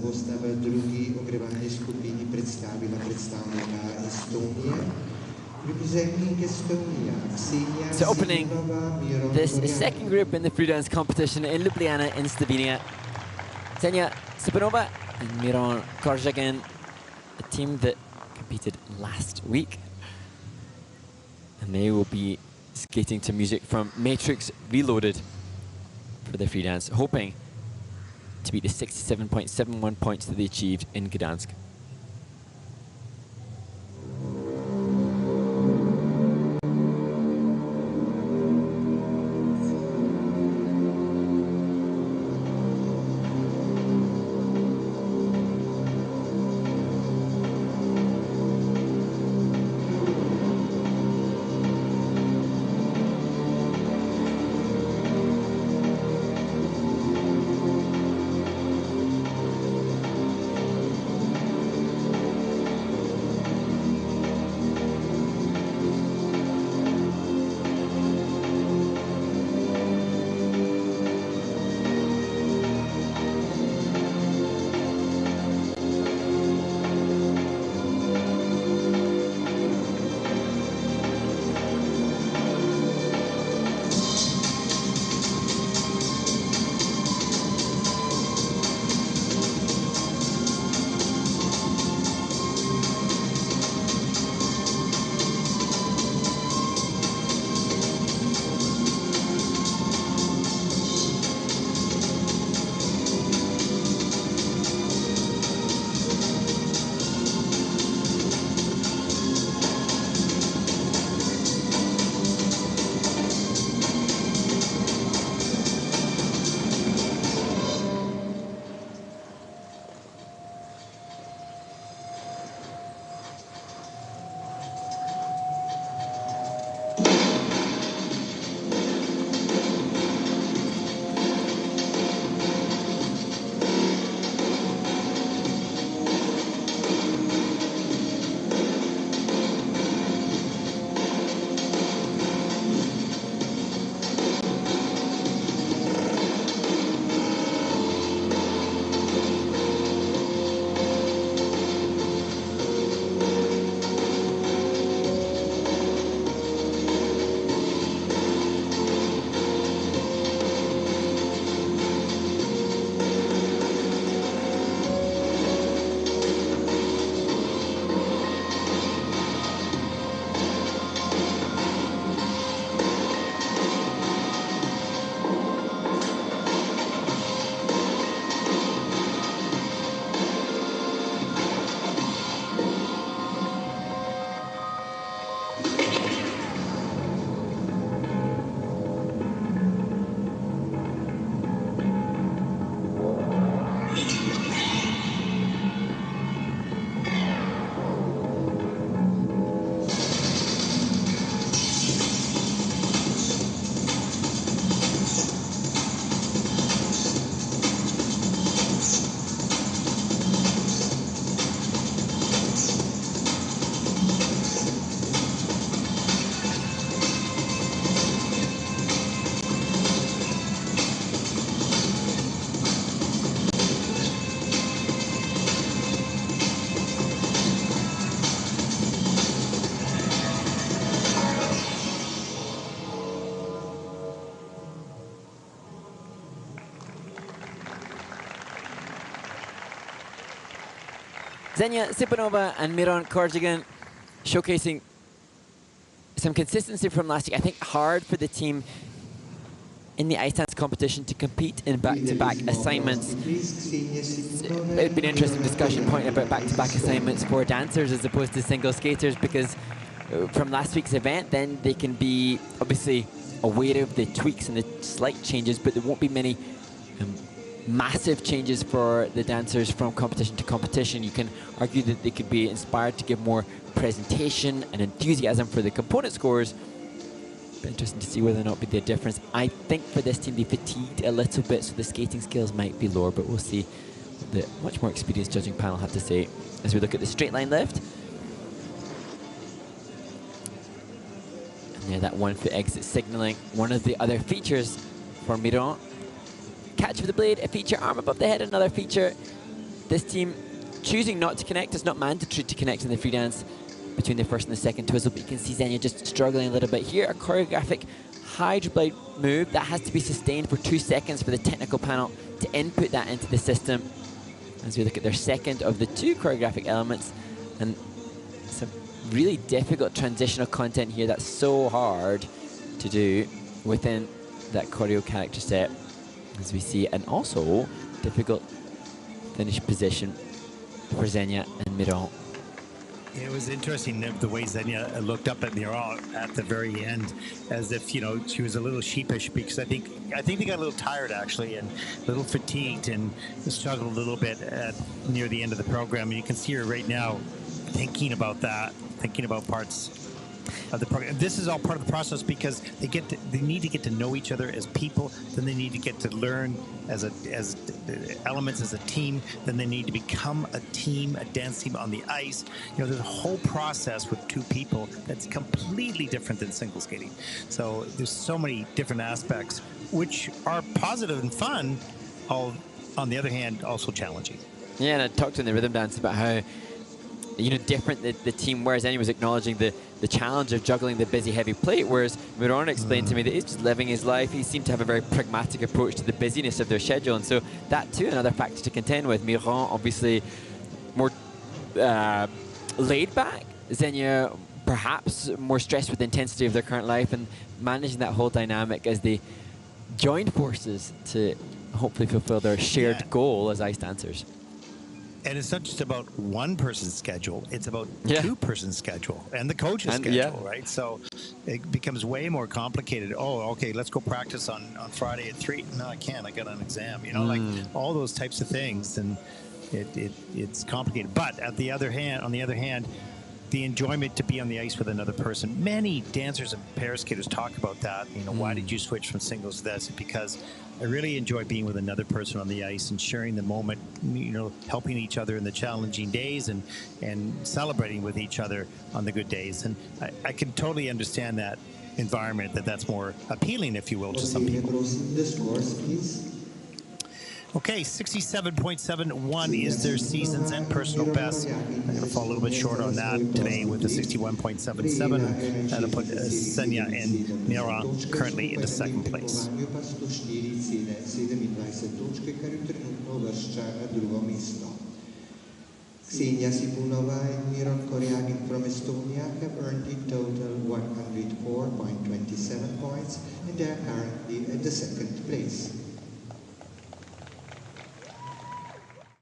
postava druhý ogryvání skupiny představila představníka Estonie. Representing Estonia, Ksenia, So opening Miron, this second group in the free dance competition in Ljubljana in Slovenia. Ksenia, SIPUNOVA and Miron, KORJAGIN, a team that competed last week. And they will be skating to music from Matrix Reloaded for their free dance, hoping to beat the 67.71 points that they achieved in Gdansk. Ksenia, SIPUNOVA and Miron, KORJAGIN showcasing some consistency from last year. I think hard for the team in the ice dance competition to compete in back-to-back assignments. It would be an interesting discussion point about back-to-back assignments for dancers as opposed to single skaters, because from last week's event, then they can be obviously aware of the tweaks and the slight changes, but there won't be many massive changes for the dancers from competition to competition. You can argue that they could be inspired to give more presentation and enthusiasm for the component scores. Be interesting to see whether or not be the difference. I think for this team they fatigued a little bit, so the skating skills might be lower, but we'll see what the much more experienced judging panel have to say as we look at the straight line lift. And yeah, that 1 foot exit signaling one of the other features for Miron. Catch of the blade, a feature, arm above the head, another feature. this team choosing not to connect. It's not mandatory to connect in the free dance between the first and the second twizzle, but you can see Ksenia just struggling a little bit here. A choreographic Hydro Blade move that has to be sustained for 2 seconds for the technical panel to input that into the system. As we look at their second of the 2 choreographic elements, and some really difficult transitional content here that's so hard to do within that choreo character set, as we see, and also difficult finish position for Ksenia and Miron. It was interesting the way Ksenia looked up at Miron at the very end, as if, you know, she was a little sheepish, because I think they got a little tired actually, and a little fatigued, and struggled a little bit near the end of the program. And you can see her right now thinking about that, thinking about parts of the program. This is all part of the process, because they need to get to know each other as people, then they need to get to learn as elements as a team, then they need to become a team, a dance team on the ice. You know, there's a whole process with 2 people that's completely different than single skating. So there's so many different aspects which are positive and fun, all on the other hand also challenging. Yeah, and I talked in the rhythm dance about how, you know, different the team, whereas Ksenia was acknowledging the challenge of juggling the busy, heavy plate, whereas Miron explained to me that he's just living his life. He seemed to have a very pragmatic approach to the busyness of their schedule, and so that too, another factor to contend with. Miron, obviously, more laid back. Ksenia, perhaps more stressed with the intensity of their current life, and managing that whole dynamic as they joined forces to hopefully fulfill their shared goal as ice dancers. And it's not just about one person's schedule, it's about 2 person's schedule and the coach's schedule, right? So it becomes way more complicated. Oh, okay, let's go practice on Friday at 3. No, I can't, I got an exam, you know, like all those types of things. And it's complicated. But on the other hand, the enjoyment to be on the ice with another person. Many dancers and pair skaters talk about that. You know, why did you switch from singles to this? Because I really enjoy being with another person on the ice and sharing the moment, you know, helping each other in the challenging days and celebrating with each other on the good days. And I can totally understand that environment, that's more appealing, if you will, to some people. The scores, please. Okay, 67.71 is their season's and personal best. I'm going to fall a little bit short on that today with the 61.77. That'll put Ksenia and Miron currently into second place. Ksenia SIPUNOVA and Miron KORJAGIN from Estonia have earned in total 104.27 points, and they are currently at the second place.